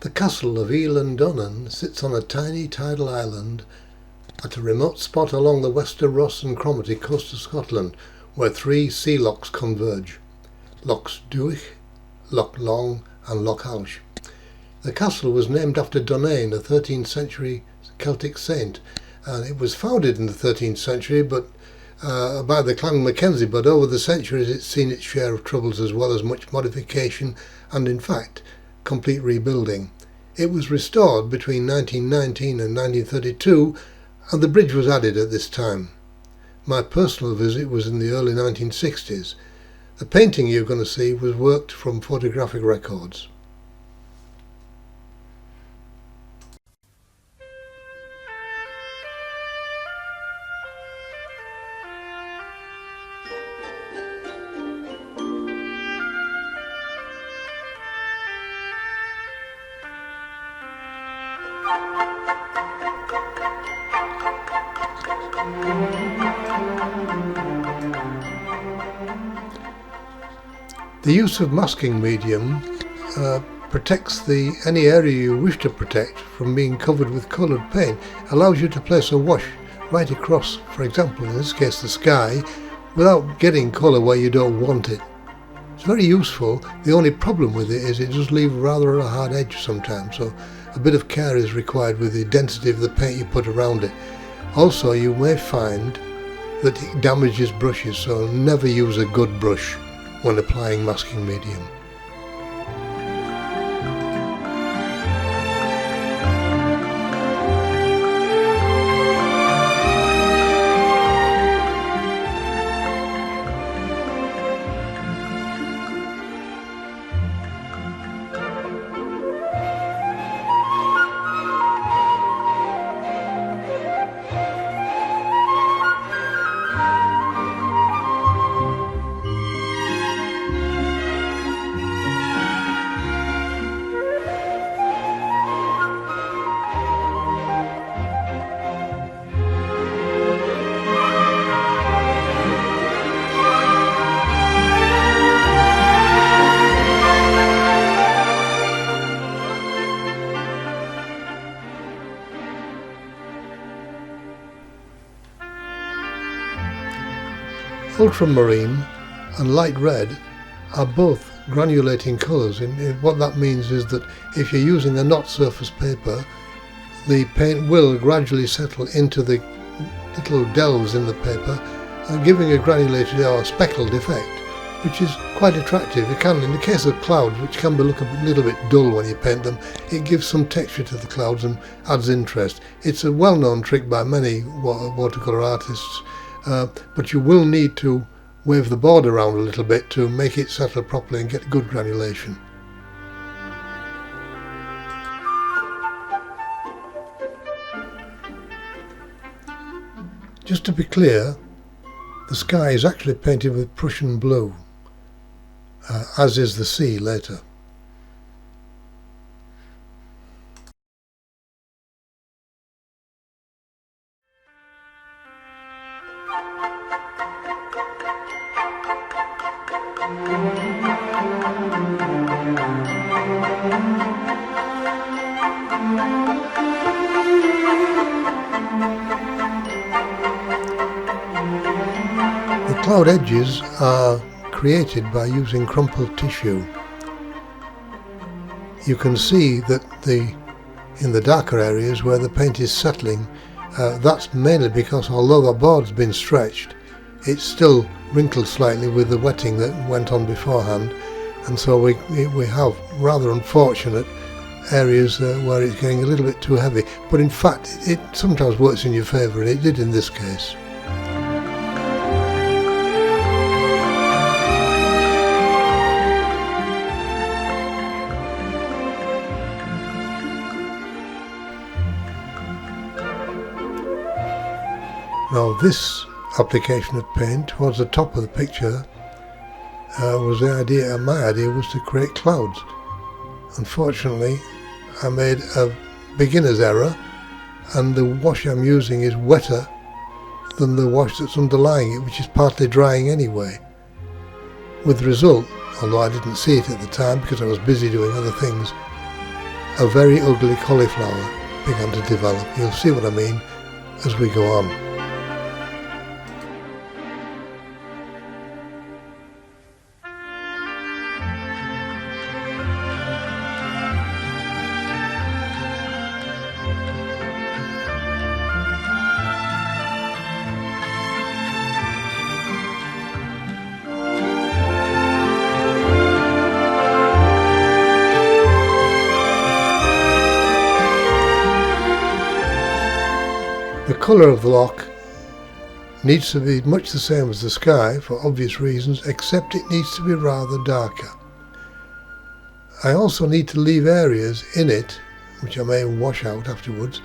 The castle of Eilean Donan sits on a tiny tidal island at a remote spot along the Wester Ross and Cromarty coast of Scotland, where three sea lochs converge: Lochs Duich, Loch Long and Loch Ouch. The castle was named after Donan, a 13th century Celtic saint, and it was founded in the 13th century by the clan Mackenzie, but over the centuries it's seen its share of troubles as well as much modification and, in fact, complete rebuilding. It was restored between 1919 and 1932, and the bridge was added at this time. My personal visit was in the early 1960s. The painting you're going to see was worked from photographic records. The use of masking medium protects any area you wish to protect from being covered with coloured paint. Allows you to place a wash right across, for example in this case the sky, without getting colour where you don't want it. It's very useful. The only problem with it is it does leave rather a hard edge sometimes, so a bit of care is required with the density of the paint you put around it. Also, you may find that it damages brushes, so never use a good brush when applying masking medium. Ultramarine and light red are both granulating colours. What that means is that if you're using a not surface paper, the paint will gradually settle into the little delves in the paper, giving a granulated or speckled effect, which is quite attractive. It can, in the case of clouds, which can look a little bit dull when you paint them, it gives some texture to the clouds and adds interest. It's a well-known trick by many watercolour artists. But you will need to wave the board around a little bit to make it settle properly and get good granulation. Just to be clear, the sky is actually painted with Prussian blue, as is the sea later. The cloud edges are created by using crumpled tissue. You can see that in the darker areas where the paint is settling, that's mainly because although the board's been stretched, it's still wrinkled slightly with the wetting that went on beforehand, and so we have rather unfortunate areas where it's getting a little bit too heavy, but in fact it sometimes works in your favour, and it did in this case. Now this application of paint towards the top of the picture my idea was to create clouds. Unfortunately, I made a beginner's error, and the wash I'm using is wetter than the wash that's underlying it, which is partly drying anyway. With the result, although I didn't see it at the time because I was busy doing other things, a very ugly cauliflower began to develop. You'll see what I mean as we go on. The colour of the lock needs to be much the same as the sky for obvious reasons, except it needs to be rather darker. I also need to leave areas in it, which I may wash out afterwards,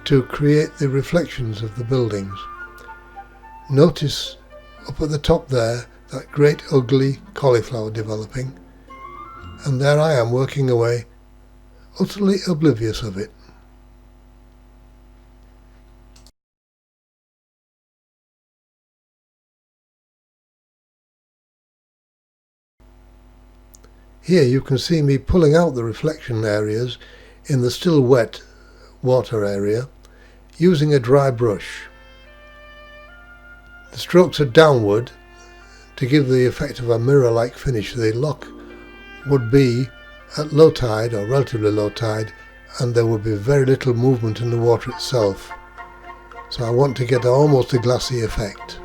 to create the reflections of the buildings. Notice up at the top there that great ugly cauliflower developing, and there I am working away, utterly oblivious of it. Here you can see me pulling out the reflection areas in the still wet water area using a dry brush. The strokes are downward to give the effect of a mirror-like finish. The lock would be at low tide or relatively low tide, and there would be very little movement in the water itself. So I want to get almost a glassy effect.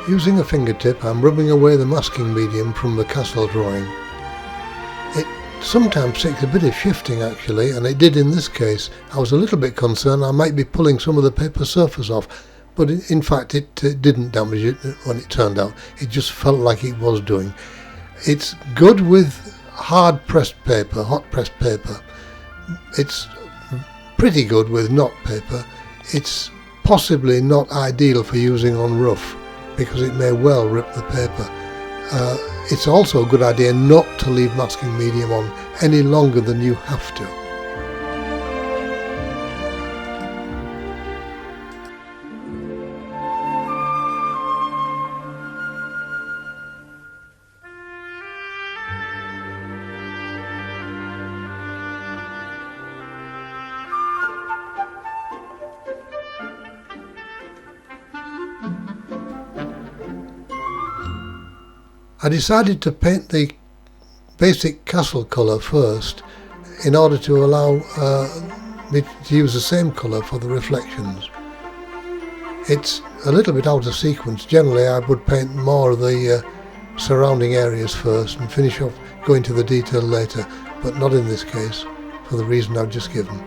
Using a fingertip, I'm rubbing away the masking medium from the castle drawing. It sometimes takes a bit of shifting actually, and it did in this case. I was a little bit concerned I might be pulling some of the paper surface off, but in fact it didn't damage it when it turned out. It just felt like it was doing. It's good with hard pressed paper, hot pressed paper. It's pretty good with knot paper. It's possibly not ideal for using on rough, because it may well rip the paper. It's also a good idea not to leave masking medium on any longer than you have to. I decided to paint the basic castle colour first in order to allow me to use the same colour for the reflections. It's a little bit out of sequence. Generally I would paint more of the surrounding areas first and finish off going to the detail later, but not in this case for the reason I've just given.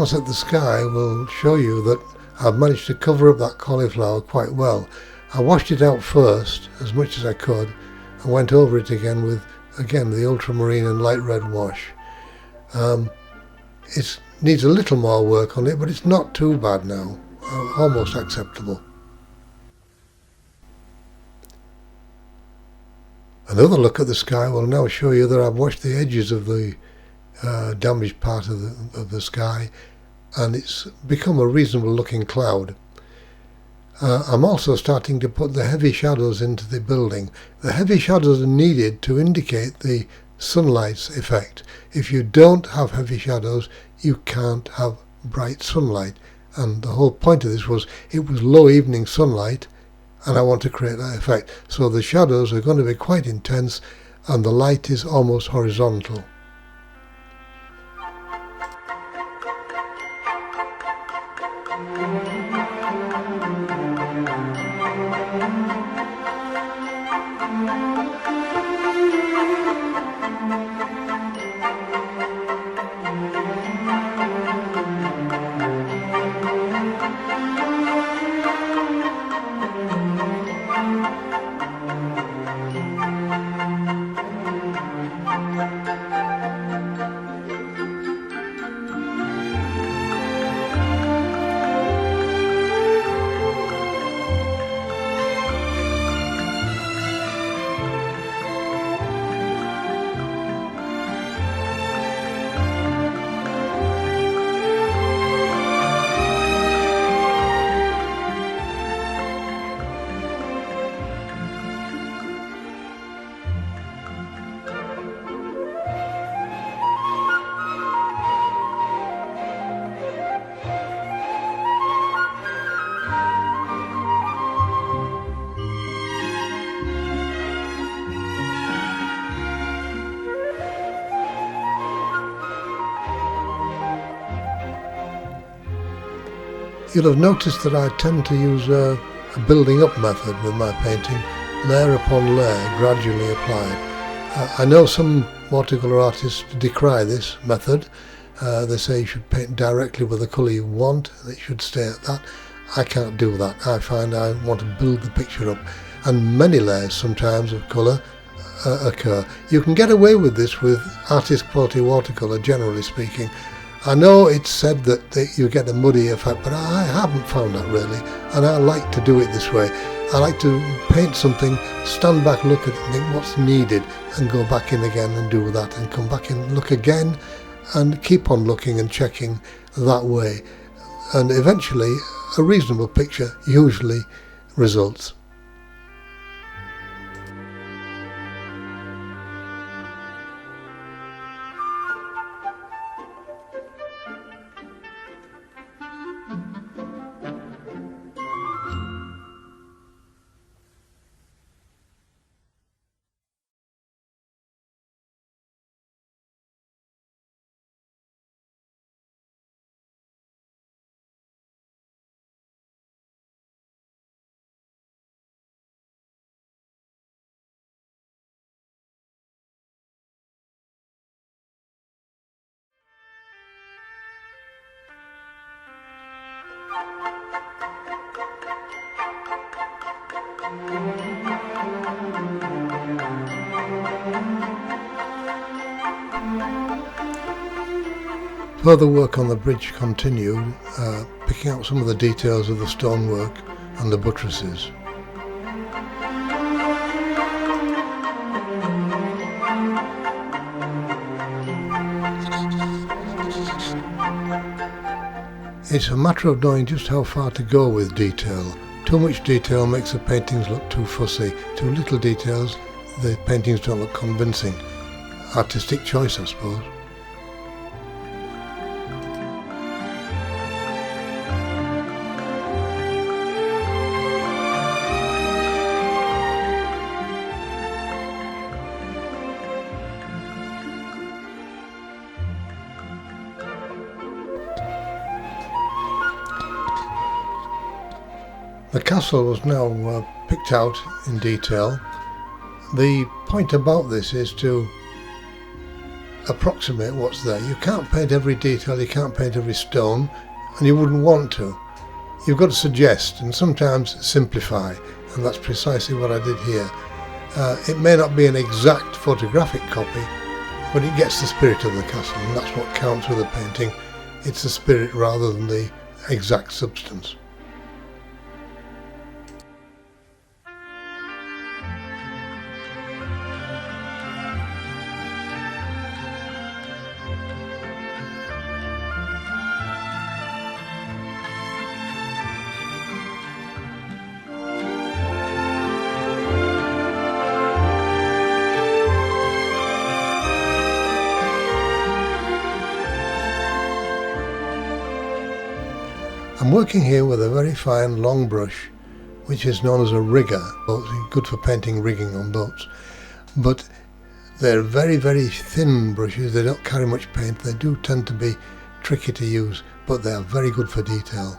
glance at the sky will show you that I've managed to cover up that cauliflower quite well. I washed it out first as much as I could and went over it again with the ultramarine and light red wash. It needs a little more work on it, but it's not too bad now, almost acceptable. Another look at the sky will now show you that I've washed the edges of the damaged part of the sky, and it's become a reasonable looking cloud. I'm also starting to put the heavy shadows into the building. The heavy shadows are needed to indicate the sunlight's effect. If you don't have heavy shadows, you can't have bright sunlight. And the whole point of this was it was low evening sunlight, and I want to create that effect. So the shadows are going to be quite intense, and the light is almost horizontal. You'll have noticed that I tend to use a building up method with my painting, layer upon layer, gradually applied. I know some watercolour artists decry this method. They say you should paint directly with the colour you want, and it should stay at that. I can't do that. I find I want to build the picture up, and many layers sometimes of colour occur. You can get away with this with artist quality watercolour, generally speaking. I know it's said that you get a muddy effect, but I haven't found that really, and I like to do it this way. I like to paint something, stand back, look at it, and think what's needed, and go back in again and do that, and come back and look again, and keep on looking and checking that way. And eventually, a reasonable picture usually results. Further work on the bridge continued, picking out some of the details of the stonework and the buttresses. It's a matter of knowing just how far to go with detail. Too much detail makes the paintings look too fussy. Too little details, the paintings don't look convincing. Artistic choice, I suppose. The castle was now picked out in detail. The point about this is to approximate what's there. You can't paint every detail, you can't paint every stone, and you wouldn't want to. You've got to suggest and sometimes simplify, and that's precisely what I did here. It may not be an exact photographic copy, but it gets the spirit of the castle, and that's what counts with a painting. It's the spirit rather than the exact substance. I'm working here with a very fine long brush, which is known as a rigger. It's good for painting rigging on boats, but they're very, very thin brushes. They don't carry much paint. They do tend to be tricky to use, but they are very good for detail.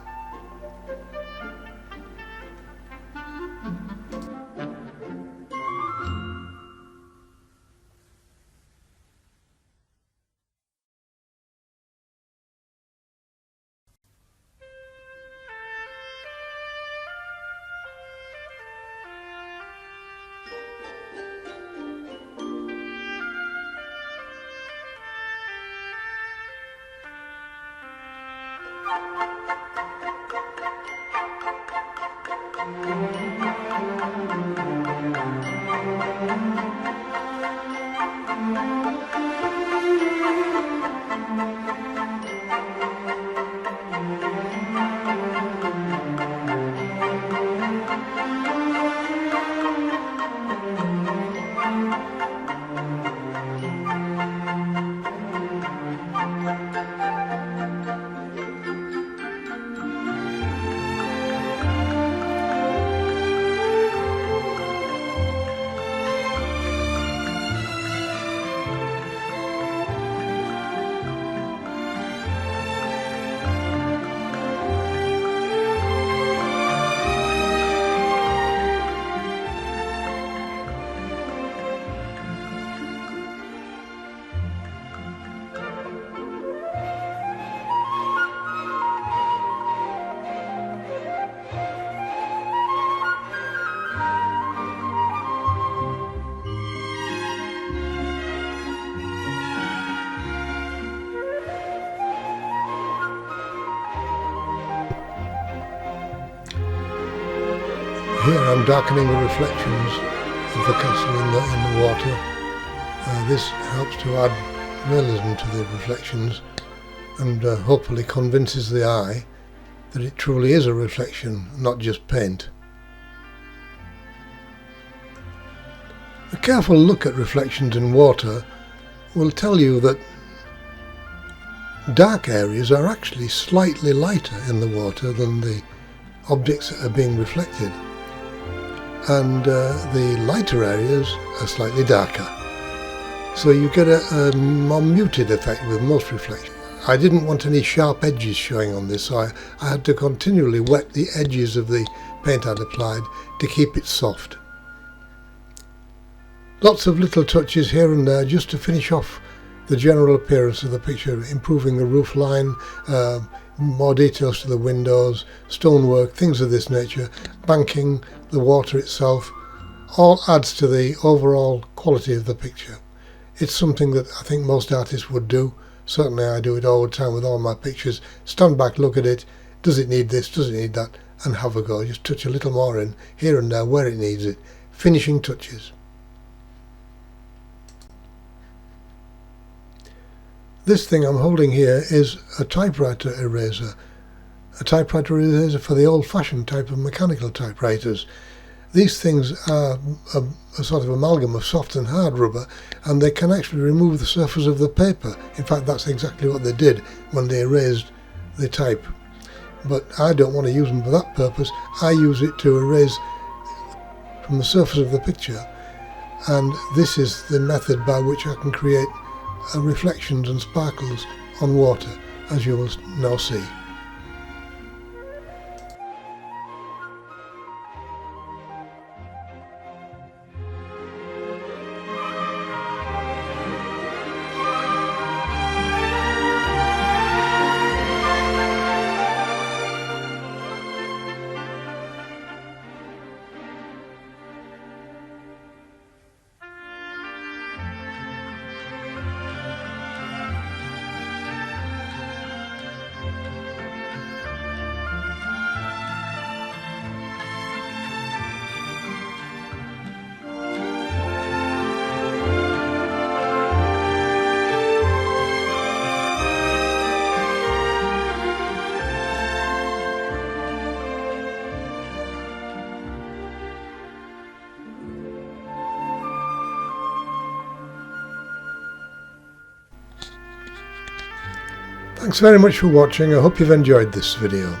Here I'm darkening the reflections of the castle in the water. This helps to add realism to the reflections and hopefully convinces the eye that it truly is a reflection, not just paint. A careful look at reflections in water will tell you that dark areas are actually slightly lighter in the water than the objects that are being reflected, and the lighter areas are slightly darker. So you get a more muted effect with most reflections. I didn't want any sharp edges showing on this, so I had to continually wet the edges of the paint I'd applied to keep it soft. Lots of little touches here and there just to finish off the general appearance of the picture, improving the roof line, more details to the windows, stonework, things of this nature, banking, the water itself, all adds to the overall quality of the picture. It's something that I think most artists would do. Certainly I do it all the time with all my pictures. Stand back, look at it, does it need this, does it need that, and have a go. Just touch a little more in here and there where it needs it. Finishing touches. This thing I'm holding here is a typewriter eraser. A typewriter eraser for the old-fashioned type of mechanical typewriters. These things are a sort of amalgam of soft and hard rubber, and they can actually remove the surface of the paper. In fact, that's exactly what they did when they erased the type. But I don't want to use them for that purpose. I use it to erase from the surface of the picture, and this is the method by which I can create reflections and sparkles on water, as you will now see. Thanks very much for watching. I hope you've enjoyed this video.